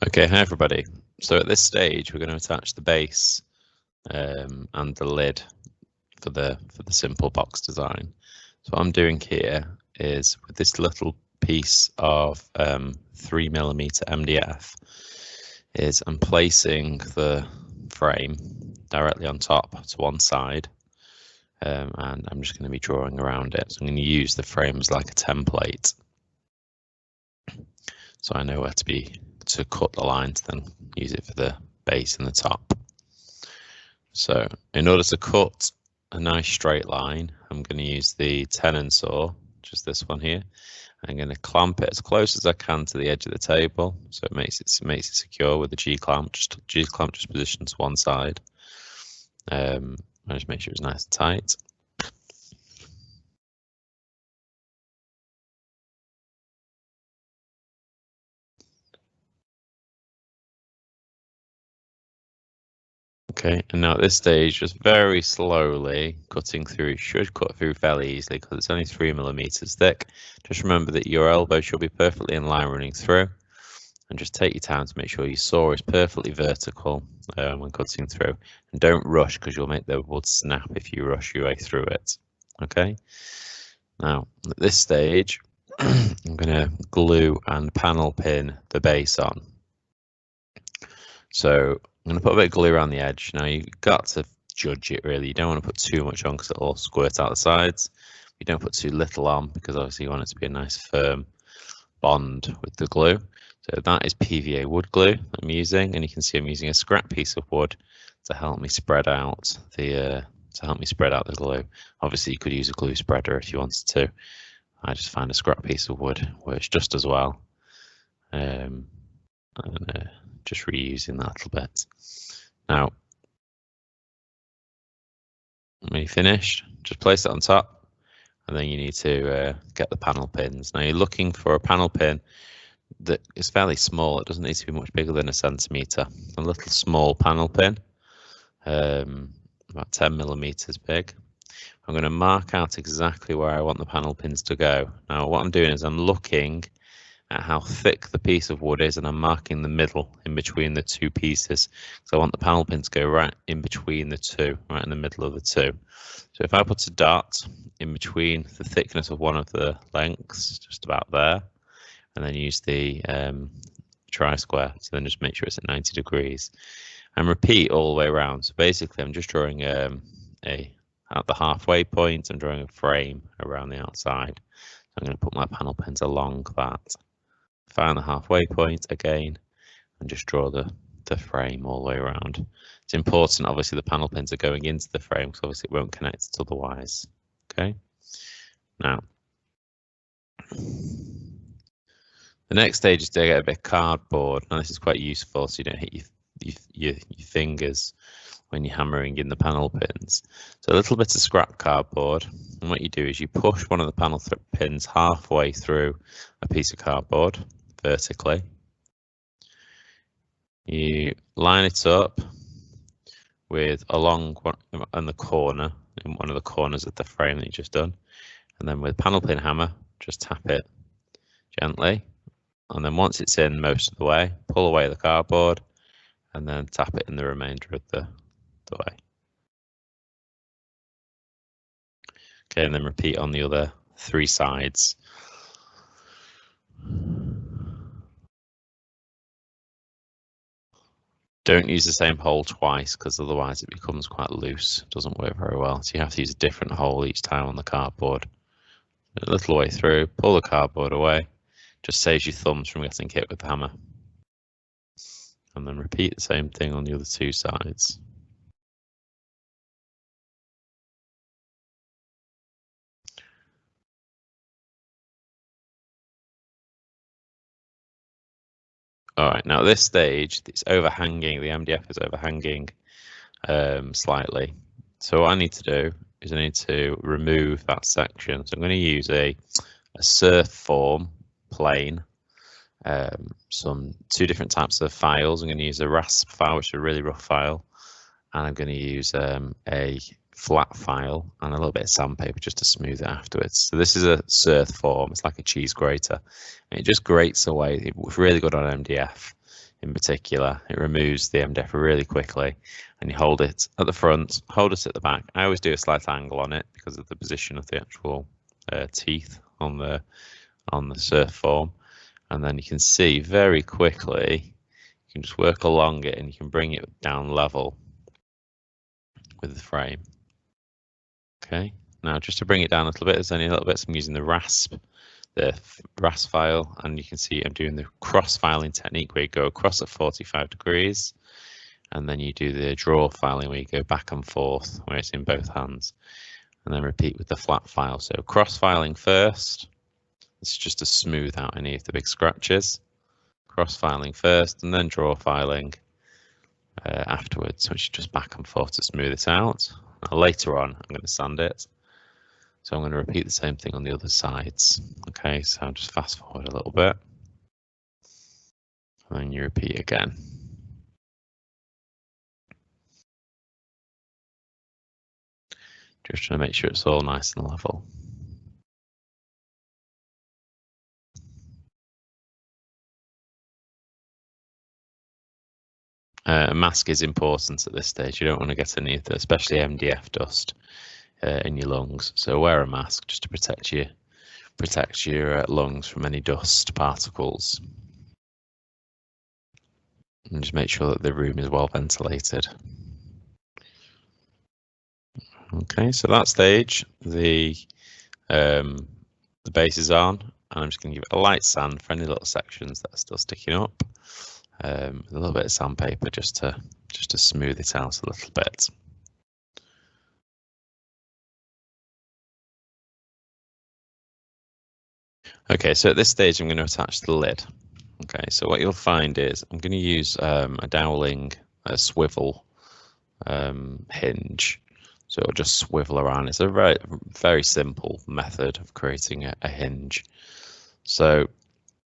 Okay, hi everybody. So at this stage, we're going to attach the base and the lid for the simple box design. So what I'm doing here is with this little piece of 3mm MDF is I'm placing the frame directly on top to one side, and I'm just going to be drawing around it. So I'm going to use the frame as like a template, so I know where to cut the lines, then use it for the base and the top. So in order to cut a nice straight line, I'm going to use the Tenon Saw, just this one here. I'm going to clamp it as close as I can to the edge of the table, so it makes it secure with the G-clamp. G-clamp just positioned to one side. I just make sure it's nice and tight. Okay, and now at this stage, just very slowly cutting through. It should cut through fairly easily because it's only 3mm thick. Just remember that your elbow should be perfectly in line running through, and just take your time to make sure your saw is perfectly vertical when cutting through. And don't rush because you'll make the wood snap if you rush your way through it. Okay, now at this stage, I'm going to glue and panel pin the base on. So I'm going to put a bit of glue around the edge. Now you've got to judge it really. You don't want to put too much on because it'll squirt out the sides. You don't put too little on because obviously you want it to be a nice firm bond with the glue. So that is PVA wood glue I'm using, and you can see I'm using a scrap piece of wood to help me spread out the glue. Obviously you could use a glue spreader if you wanted to. I just find a scrap piece of wood works just as well. Just reusing that a little bit. Now, when you're finished, just place it on top, and then you need to get the panel pins. Now you're looking for a panel pin that is fairly small. It doesn't need to be much bigger than 1 centimetre. A little small panel pin, about 10mm big. I'm going to mark out exactly where I want the panel pins to go. Now what I'm doing is I'm looking at how thick the piece of wood is, and I'm marking the middle in between the two pieces. So I want the panel pin to go right in between the two, right in the middle of the two. So if I put a dot in between the thickness of one of the lengths, just about there, and then use the tri-square, so then just make sure it's at 90 degrees, and repeat all the way around. So basically I'm just drawing at the halfway point, I'm drawing a frame around the outside. So I'm going to put my panel pins along that. Find the halfway point again and just draw the frame all the way around. It's important, obviously, the panel pins are going into the frame because obviously it won't connect it otherwise. Okay. Now, the next stage is to get a bit of cardboard. Now this is quite useful so you don't hit your fingers when you're hammering in the panel pins. So a little bit of scrap cardboard, and what you do is you push one of the panel pins halfway through a piece of cardboard vertically. You line it up with along one in the corner, in one of the corners of the frame that you just done, and then with panel pin hammer, just tap it gently, and then once it's in most of the way, pull away the cardboard, and then tap it in the remainder of the way. Okay, and then repeat on the other 3 sides. Don't use the same hole twice because otherwise it becomes quite loose. It doesn't work very well. So you have to use a different hole each time on the cardboard. A little way through, pull the cardboard away. Just saves your thumbs from getting hit with the hammer. And then repeat the same thing on the other 2 sides. All right, now at this stage, it's overhanging, the MDF is overhanging slightly. So what I need to do is I need to remove that section. So I'm going to use a surf form plane, 2 different types of files. I'm going to use a rasp file, which is a really rough file, and I'm going to use a flat file and a little bit of sandpaper just to smooth it afterwards. So this is a Surth form. It's like a cheese grater, and it just grates away. It's really good on MDF in particular. It removes the MDF really quickly, and you hold it at the front, hold it at the back. I always do a slight angle on it because of the position of the actual teeth on the Surth form, and then you can see very quickly you can just work along it and you can bring it down level with the frame. Okay, now just to bring it down a little bit, there's only a little bit, so I'm using the rasp file, and you can see I'm doing the cross filing technique where you go across at 45 degrees, and then you do the draw filing where you go back and forth where it's in both hands, and then repeat with the flat file. So cross filing first, this is just to smooth out any of the big scratches. Cross filing first, and then draw filing afterwards, which is just back and forth to smooth it out. Now, later on, I'm going to sand it. So I'm going to repeat the same thing on the other sides. Okay, so I'll just fast forward a little bit. And then you repeat again. Just trying to make sure it's all nice and level. Mask is important at this stage. You don't want to get any of the, especially MDF dust, in your lungs. So wear a mask just to protect your lungs from any dust particles. And just make sure that the room is well ventilated. Okay, so that stage, the base is on, and I'm just going to give it a light sand for any little sections that are still sticking up. A little bit of sandpaper just to smooth it out a little bit. Okay, so at this stage I'm going to attach the lid. Okay, so what you'll find is I'm going to use a doweling swivel hinge. So it'll just swivel around. It's a very simple method of creating a hinge. So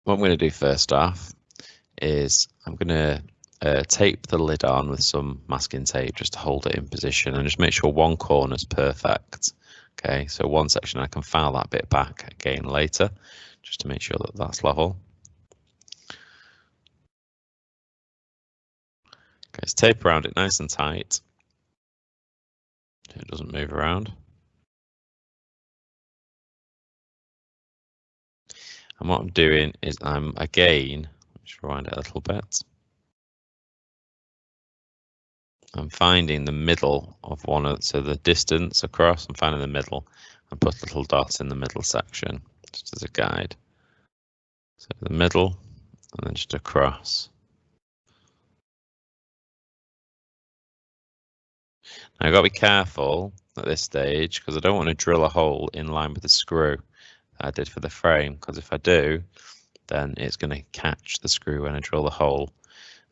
what I'm going to do first off is I'm going to tape the lid on with some masking tape just to hold it in position and just make sure one corner is perfect. Okay, so one section I can file that bit back again later just to make sure that that's level. Okay, so tape around it nice and tight so it doesn't move around. And what I'm doing is I'm again, just rewind it a little bit. I'm finding the middle of one of, so the distance across, I'm finding the middle and put a little dot in the middle section just as a guide. So the middle and then just across. Now I've got to be careful at this stage because I don't want to drill a hole in line with the screw that I did for the frame, because if I do, then it's going to catch the screw when I drill the hole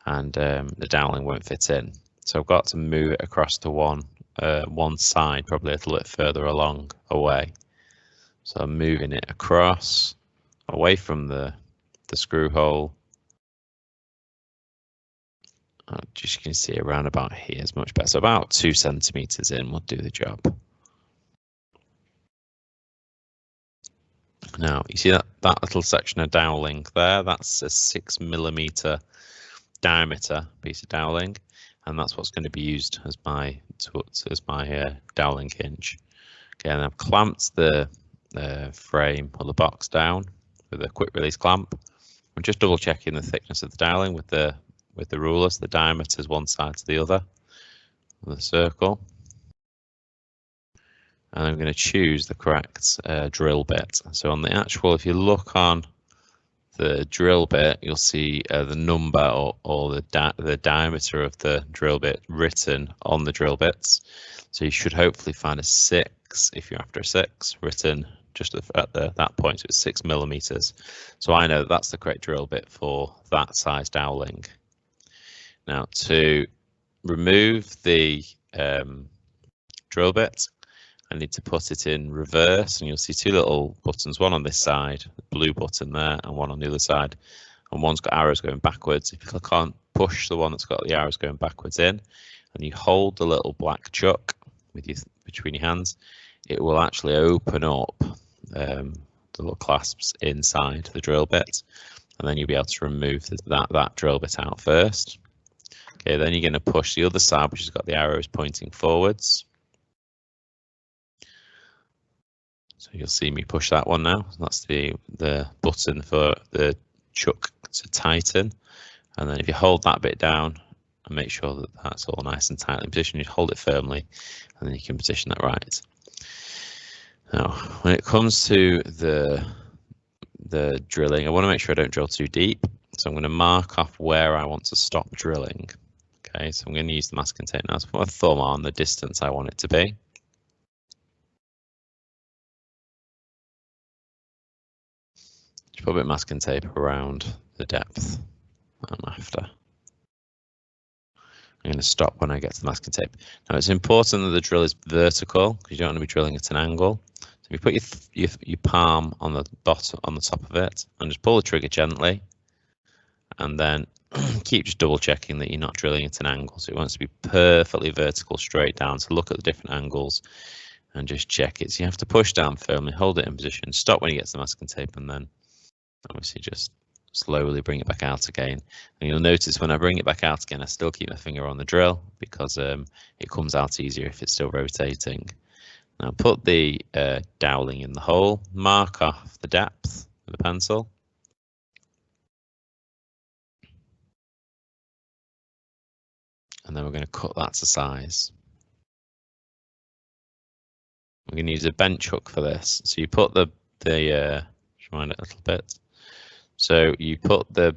and the doweling won't fit in. So I've got to move it across to one side, probably a little bit further away. So I'm moving it across, away from the screw hole. Just you can see around about here is much better. So about 2 centimeters in will do the job. Now you see that little section of doweling there, that's a 6mm diameter piece of doweling, and that's what's going to be used as my doweling hinge. Okay, and I've clamped the frame or the box down with a quick release clamp. I'm just double checking the thickness of the doweling with the rulers, the diameters one side to the other of the circle. And I'm going to choose the correct drill bit. So on the actual, if you look on the drill bit, you'll see the number or the diameter of the drill bit written on the drill bits. So you should hopefully find a 6 if you're after a 6 written just at that point. So it's 6mm. So I know that's the correct drill bit for that size doweling. Now to remove the drill bit, I need to put it in reverse, and you'll see 2 little buttons, one on this side, the blue button there, and one on the other side, and one's got arrows going backwards. If you click on push the one that's got the arrows going backwards in, and you hold the little black chuck between your hands, it will actually open up the little clasps inside the drill bit, and then you'll be able to remove that drill bit out first. Okay, then you're going to push the other side, which has got the arrows pointing forwards. So you'll see me push that one now. That's the button for the chuck to tighten. And then if you hold that bit down and make sure that that's all nice and tightly in position, you hold it firmly, and then you can position that right. Now, when it comes to the drilling, I want to make sure I don't drill too deep. So I'm going to mark off where I want to stop drilling. Okay, so I'm going to use the masking tape now to put my thumb on the distance I want it to be. Just put a bit of masking tape around the depth I'm after. I'm going to stop when I get to the masking tape. Now it's important that the drill is vertical because you don't want to be drilling at an angle. So you put your palm on the bottom, on the top of it, and just pull the trigger gently, and then keep just double checking that you're not drilling at an angle. So it wants to be perfectly vertical straight down. So look at the different angles and just check it. So you have to push down firmly, hold it in position, stop when you get to the masking tape, and then obviously just slowly bring it back out again. And you'll notice when I bring it back out again, I still keep my finger on the drill because it comes out easier if it's still rotating. Now put the doweling in the hole, mark off the depth with the pencil. And then we're going to cut that to size. We're going to use a bench hook for this. So you put the rewind it a little bit. So you put the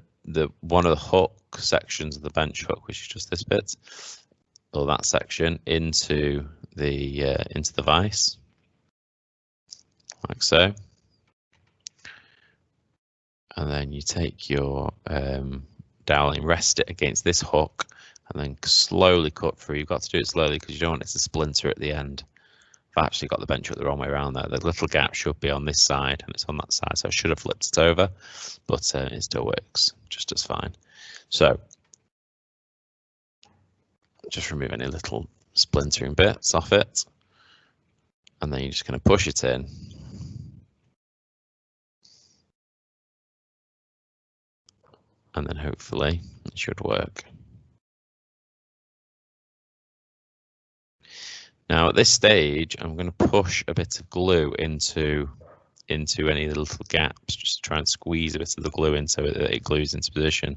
one of the hook sections of the bench hook, which is just this bit, or that section, into the vise, like so. And then you take your doweling, rest it against this hook, and then slowly cut through. You've got to do it slowly because you don't want it to splinter at the end. I've actually got the bench hook the wrong way around there. The little gap should be on this side and it's on that side, so I should have flipped it over, but it still works just as fine. So just remove any little splintering bits off it, and then you're just going to push it in. And then hopefully it should work. Now at this stage, I'm going to push a bit of glue into any of the little gaps, just to try and squeeze a bit of the glue in so that it glues into position.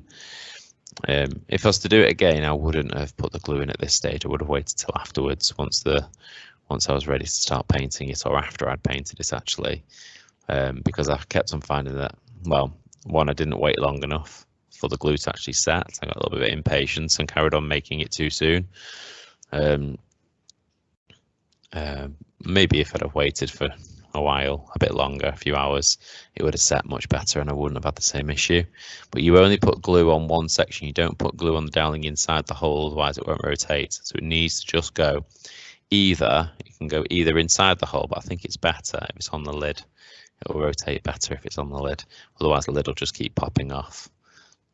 If I was to do it again, I wouldn't have put the glue in at this stage. I would have waited till afterwards, once I was ready to start painting it, or after I'd painted it actually, because I kept on finding that, well, one, I didn't wait long enough for the glue to actually set. I got a little bit impatient and carried on making it too soon. Maybe if I'd have waited for a while, a bit longer, a few hours, it would have set much better and I wouldn't have had the same issue. But you only put glue on one section, you don't put glue on the doweling inside the hole, otherwise it won't rotate. So it needs to just go either, you can go either inside the hole, but I think it's better if it's on the lid. It will rotate better if it's on the lid, otherwise the lid will just keep popping off.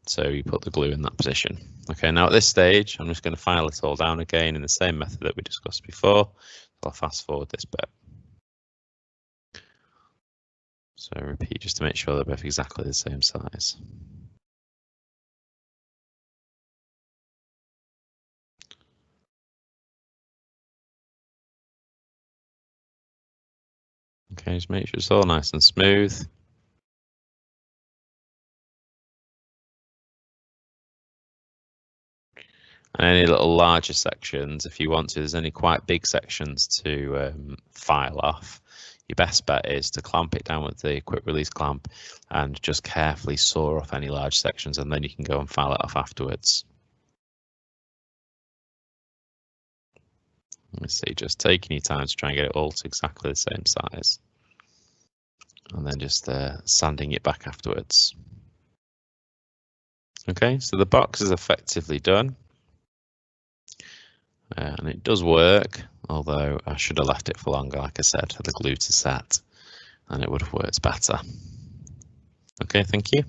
So you put the glue in that position. Okay, now at this stage, I'm just going to file it all down again in the same method that we discussed before. I'll fast forward this bit. So repeat just to make sure they're both exactly the same size. Okay, just make sure it's all nice and smooth. And any little larger sections, if you want to, there's any quite big sections to file off. Your best bet is to clamp it down with the quick release clamp and just carefully saw off any large sections, and then you can go and file it off afterwards. Let's see, just taking your time to try and get it all to exactly the same size. And then just sanding it back afterwards. Okay, so the box is effectively done. And it does work, although I should have left it for longer, like I said, for the glue to set, and it would have worked better. Okay, thank you.